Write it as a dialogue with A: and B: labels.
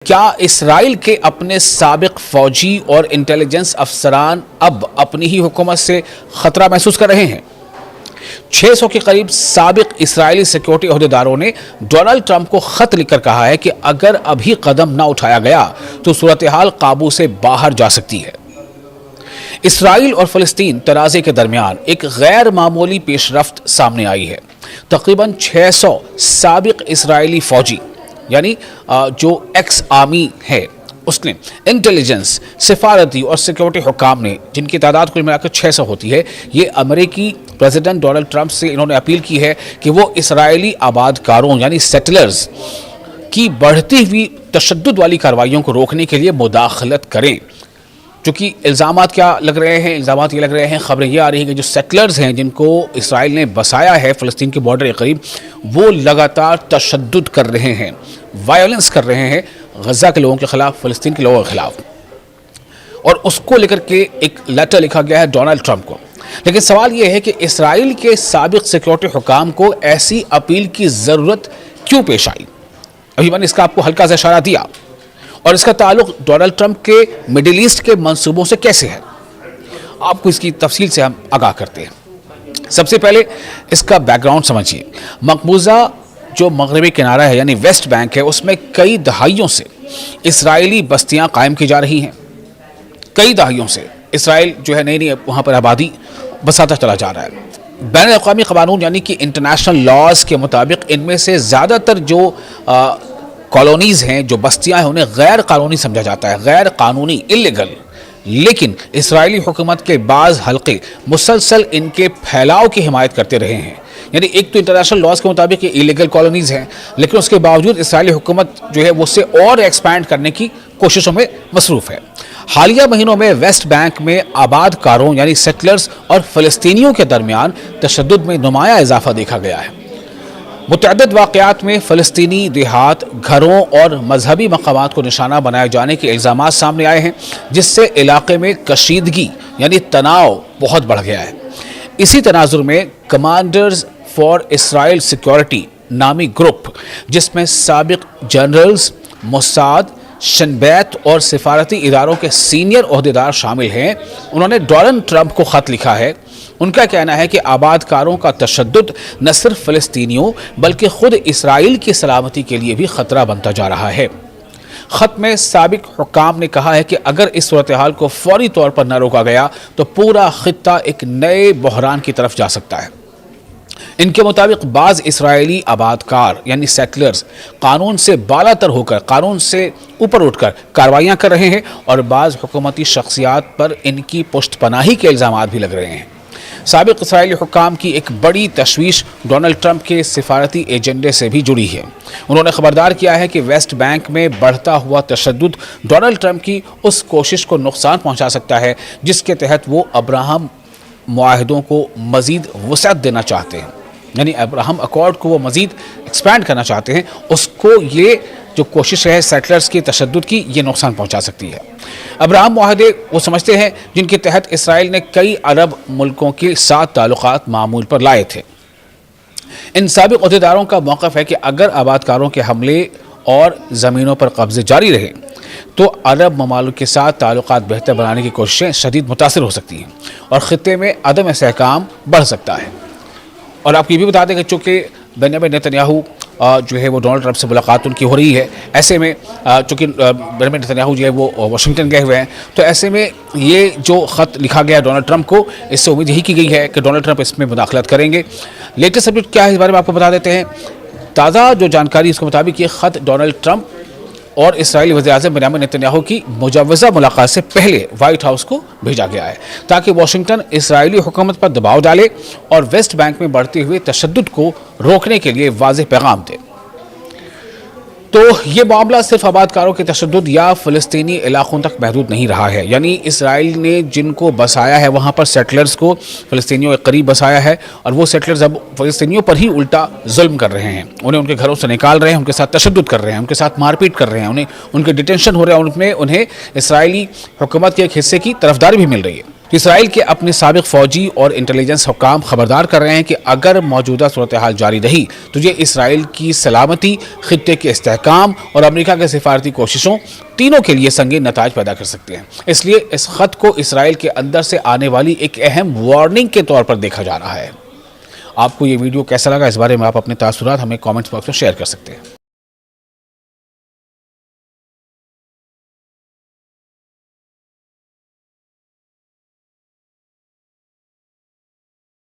A: کیا اسرائیل کے اپنے سابق فوجی اور انٹیلیجنس افسران اب اپنی ہی حکومت سے خطرہ محسوس کر رہے ہیں؟ 600 کے قریب سابق اسرائیلی سیکیورٹی عہدیداروں نے ڈونلڈ ٹرمپ کو خط لکھ کر کہا ہے کہ اگر ابھی قدم نہ اٹھایا گیا تو صورتحال قابو سے باہر جا سکتی ہے۔ اسرائیل اور فلسطین تنازع کے درمیان ایک غیر معمولی پیش رفت سامنے آئی ہے۔ تقریباً 600 سابق اسرائیلی فوجی یعنی جو ایکس آرمی ہے اس نے انٹیلیجنس، سفارتی اور سیکیورٹی حکام نے، جن کی تعداد کل ملا کر 600 ہوتی ہے، یہ امریکی پریزیڈنٹ ڈونلڈ ٹرمپ سے انہوں نے اپیل کی ہے کہ وہ اسرائیلی آباد کاروں یعنی سیٹلرز کی بڑھتی ہوئی تشدد والی کارروائیوں کو روکنے کے لیے مداخلت کریں۔ چونکہ الزامات کیا لگ رہے ہیں؟ الزامات یہ لگ رہے ہیں، خبریں یہ آ رہی ہیں کہ جو سیٹلرز ہیں جن کو اسرائیل نے بسایا ہے فلسطین کے بارڈر کے قریب، وہ لگاتار تشدد کر رہے ہیں، وائلنس کر رہے ہیں غزہ کے لوگوں کے خلاف، فلسطین کے لوگوں کے خلاف، اور اس کو لے کر کے ایک لیٹر لکھا گیا ہے ڈونلڈ ٹرمپ کو۔ لیکن سوال یہ ہے کہ اسرائیل کے سابق سیکیورٹی حکام کو ایسی اپیل کی ضرورت کیوں پیش آئی؟ ابھی میں نے اس کا آپ کو ہلکا سا اشارہ دیا، اور اس کا تعلق ڈونلڈ ٹرمپ کے مڈل ایسٹ کے منصوبوں سے کیسے ہے؟ آپ کو اس کی تفصیل سے ہم آگاہ کرتے ہیں۔ سب سے پہلے اس کا بیک گراؤنڈ سمجھیے۔ مقبوضہ جو مغربی کنارہ ہے یعنی ویسٹ بینک ہے، اس میں کئی دہائیوں سے اسرائیلی بستیاں قائم کی جا رہی ہیں۔ کئی دہائیوں سے اسرائیل جو ہے نئی وہاں پر آبادی بساتا چلا جا رہا ہے۔ بین الاقوامی قانون یعنی کہ انٹرنیشنل لاز کے مطابق ان میں سے زیادہ تر جو کالونیز ہیں، جو بستیاں ہیں، انہیں غیر قانونی سمجھا جاتا ہے، غیر قانونی، اللیگل۔ لیکن اسرائیلی حکومت کے بعض حلقے مسلسل ان کے پھیلاؤ کی حمایت کرتے رہے ہیں۔ یعنی ایک تو انٹرنیشنل لاز کے مطابق یہ اللیگل کالونیز ہیں، لیکن اس کے باوجود اسرائیلی حکومت جو ہے وہ اسے اور ایکسپینڈ کرنے کی کوششوں میں مصروف ہے۔ حالیہ مہینوں میں ویسٹ بینک میں آباد کاروں یعنی سیٹلرز اور فلسطینیوں کے درمیان تشدد میں نمایاں اضافہ دیکھا گیا ہے۔ متعدد واقعات میں فلسطینی دیہات، گھروں اور مذہبی مقامات کو نشانہ بنائے جانے کے الزامات سامنے آئے ہیں، جس سے علاقے میں کشیدگی یعنی تناؤ بہت بڑھ گیا ہے۔ اسی تناظر میں کمانڈرز فار اسرائیل سیکیورٹی نامی گروپ، جس میں سابق جنرلز، موساد، شن بیت اور سفارتی اداروں کے سینئر عہدیدار شامل ہیں، انہوں نے ڈونلڈ ٹرمپ کو خط لکھا ہے۔ ان کا کہنا ہے کہ آباد کاروں کا تشدد نہ صرف فلسطینیوں بلکہ خود اسرائیل کی سلامتی کے لیے بھی خطرہ بنتا جا رہا ہے۔ خط میں سابق حکام نے کہا ہے کہ اگر اس صورتحال کو فوری طور پر نہ روکا گیا تو پورا خطہ ایک نئے بحران کی طرف جا سکتا ہے۔ ان کے مطابق بعض اسرائیلی آباد کار یعنی سیٹلرز قانون سے بالا تر ہو کر، قانون سے اوپر اٹھ کر کارروائیاں کر رہے ہیں، اور بعض حکومتی شخصیات پر ان کی پشت پناہی کے الزامات بھی لگ رہے ہیں۔ سابق اسرائیلی حکام کی ایک بڑی تشویش ڈونلڈ ٹرمپ کے سفارتی ایجنڈے سے بھی جڑی ہے۔ انہوں نے خبردار کیا ہے کہ ویسٹ بینک میں بڑھتا ہوا تشدد ڈونلڈ ٹرمپ کی اس کوشش کو نقصان پہنچا سکتا ہے جس کے تحت وہ ابراہم معاہدوں کو مزید وسعت دینا چاہتے ہیں، یعنی ابراہم اکارڈ کو وہ مزید ایکسپینڈ کرنا چاہتے ہیں۔ اس کو یہ جو کوشش ہے سیٹلرز کی تشدد کی، یہ نقصان پہنچا سکتی ہے۔ ابراہم معاہدے وہ سمجھتے ہیں جن کے تحت اسرائیل نے کئی عرب ملکوں کے ساتھ تعلقات معمول پر لائے تھے۔ ان سابق عہدیداروں کا موقف ہے کہ اگر آباد کاروں کے حملے اور زمینوں پر قبضے جاری رہے تو عرب ممالک کے ساتھ تعلقات بہتر بنانے کی کوششیں شدید متاثر ہو سکتی ہیں اور خطے میں عدم استحکام بڑھ سکتا ہے۔ اور آپ کو یہ بھی بتا دیں کہ چونکہ بنیامین نیتنیاہو جو ہے وہ ڈونلڈ ٹرمپ سے ملاقات ان کی ہو رہی ہے، ایسے میں چونکہ بنیامین نیتنیاہو جو ہے وہ واشنگٹن گئے ہوئے ہیں، تو ایسے میں یہ جو خط لکھا گیا ڈونلڈ ٹرمپ کو، اس سے امید یہی کی گئی ہے کہ ڈونلڈ ٹرمپ اس میں مداخلت کریں گے۔ لیٹسٹ اپڈیٹ کیا ہے اس بارے میں آپ کو بتا دیتے ہیں۔ تازہ جو جانکاری اس کے مطابق یہ خط ڈونلڈ ٹرمپ اور اسرائیلی وزیر اعظم بنیامین نیتنیاہو کی مجوزہ ملاقات سے پہلے وائٹ ہاؤس کو بھیجا گیا ہے تاکہ واشنگٹن اسرائیلی حکومت پر دباؤ ڈالے اور ویسٹ بینک میں بڑھتے ہوئے تشدد کو روکنے کے لیے واضح پیغام دے۔ تو یہ معاملہ صرف آباد کاروں کے تشدد یا فلسطینی علاقوں تک محدود نہیں رہا ہے، یعنی اسرائیل نے جن کو بسایا ہے وہاں پر سیٹلرز کو فلسطینیوں کے قریب بسایا ہے، اور وہ سیٹلرز اب فلسطینیوں پر ہی الٹا ظلم کر رہے ہیں، انہیں ان کے گھروں سے نکال رہے ہیں، ان کے ساتھ تشدد کر رہے ہیں، ان کے ساتھ مار پیٹ کر رہے ہیں، ان کے ڈیٹینشن ہو رہے ہیں، انہیں اسرائیلی حکومت کے ایک حصے کی طرفداری بھی مل رہی ہے۔ اسرائیل کے اپنے سابق فوجی اور انٹیلیجنس حکام خبردار کر رہے ہیں کہ اگر موجودہ صورتحال جاری رہی تو یہ اسرائیل کی سلامتی، خطے کے استحکام اور امریکہ کے سفارتی کوششوں تینوں کے لیے سنگین نتائج پیدا کر سکتے ہیں۔ اس لیے اس خط کو اسرائیل کے اندر سے آنے والی ایک اہم وارننگ کے طور پر دیکھا جا رہا ہے۔ آپ کو یہ ویڈیو کیسا لگا، اس بارے میں آپ اپنے تاثرات ہمیں کامنٹس باکس میں شیئر کر سکتے ہیں۔